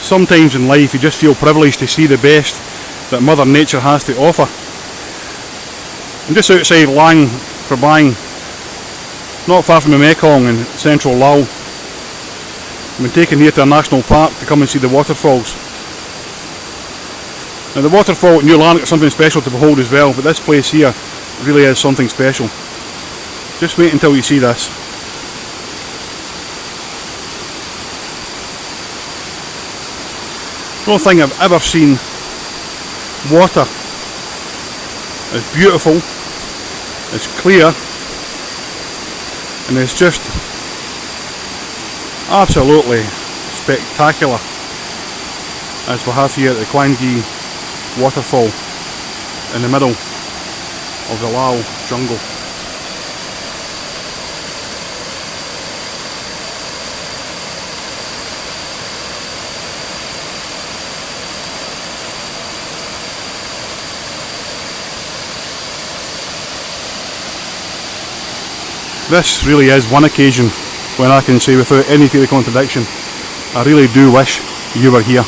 sometimes in life you just feel privileged to see the best that Mother Nature has to offer. I'm just outside Luang Prabang, not far from the Mekong in central Laos. I've been taken here to a national park to come and see the waterfalls. Now the waterfall at New Lanark is something special to behold as well, but this place here really is something special. Just wait until you see this. I don't think I've ever seen water as beautiful, as clear, and it's just absolutely spectacular as we have here at the Kuangsi Waterfall in the middle of the Laos jungle. This really is one occasion when I can say without any fear of contradiction, I really do wish you were here.